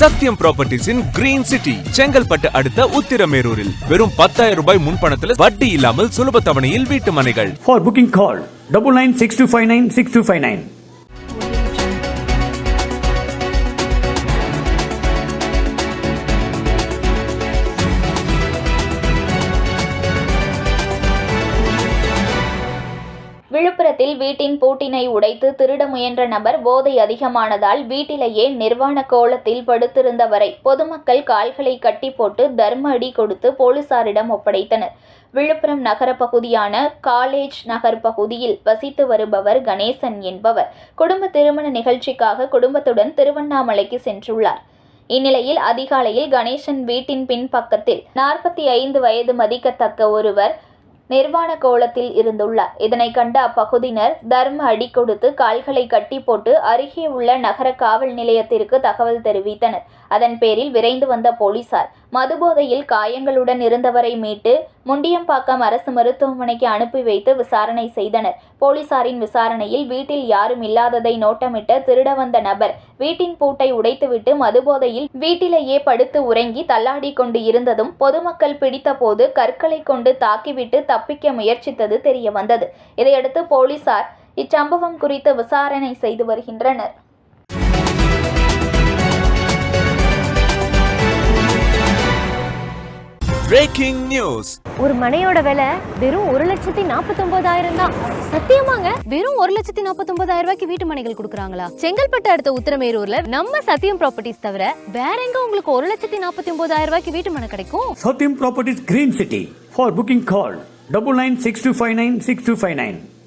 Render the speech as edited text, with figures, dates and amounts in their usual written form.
சத்யம் ப்ராப்பர்ட்டிஸின் green city Chengalpattu அடுத்த உத்திரமேரூரில் வெறும் 10,000 ரூபாய் முன்பணத்தில் வட்டி இல்லாமல் சுலப தவணையில் வீட்டு மனைகள். For booking call 9962596259. விழுப்புரத்தில் வீட்டின் பூட்டினை உடைத்து திருட முயன்ற நபர் போதை அதிகமானதால் வீட்டிலேயே நிர்வாண கோலத்தில் படுத்திருந்தவரை பொதுமக்கள் கால்களை கட்டி போட்டு தர்ம அடி கொடுத்து போலீசாரிடம் ஒப்படைத்தனர். விழுப்புரம் நகர பகுதியான காலேஜ் நகர் பகுதியில் வசித்து வருபவர் கணேசன் என்பவர் குடும்ப திருமண நிகழ்ச்சிக்காக குடும்பத்துடன் திருவண்ணாமலைக்கு சென்றுள்ளார். இந்நிலையில் அதிகாலையில் கணேசன் வீட்டின் பின்பக்கத்தில் 45 வயது மதிக்கத்தக்க ஒருவர் நிர்வாண கோலத்தில் இருந்துள்ளார். இதனை கண்ட அப்பகுதியினர் தர்ம அடி கொடுத்து கால்களை கட்டி போட்டு அருகே உள்ள நகர காவல் நிலையத்திற்கு தகவல் தெரிவித்தனர். அதன் பேரில் விரைந்து வந்த போலீசார் மதுபோதையில் காயங்களுடன் இருந்தவரை மீட்டு முண்டியம்பாக்கம் அரசு மருத்துவமனைக்கு அனுப்பி வைத்து விசாரணை செய்தனர். போலீசாரின் விசாரணையில் வீட்டில் யாரும் இல்லாததை நோட்டமிட்ட திருட வந்த நபர் வீட்டின் பூட்டை உடைத்துவிட்டு மதுபோதையில் வீட்டிலேயே படுத்து உறங்கி தள்ளாடி கொண்டு இருந்ததும் பொதுமக்கள் பிடித்தபோது கற்களை கொண்டு தாக்கிவிட்டு தப்பிக்க முயற்சித்தது தெரியவந்தது. இதையடுத்து போலீசார் இச்சம்பவம் குறித்து விசாரணை செய்து வருகின்றனர். Breaking news. ஒரு மனையோட விலை வெறும் 1,49,000 தான். சத்தியமாங்க, வெறும் 1,49,000 ரூபாய்க்கு வீட்டு மனைகள் கொடுக்குறாங்களா? செங்கல்பட்டு அடுத்த உத்திரமேரூர்ல நம்ம சத்தியம் ப்ராப்பர்ட்டிஸ் தவிர வேற எங்க உங்களுக்கு 1,49,000 ரூபாய்க்கு வீட்டு மனை கிடைக்கும்? Satyam Properties Green City. For booking call 9962596259.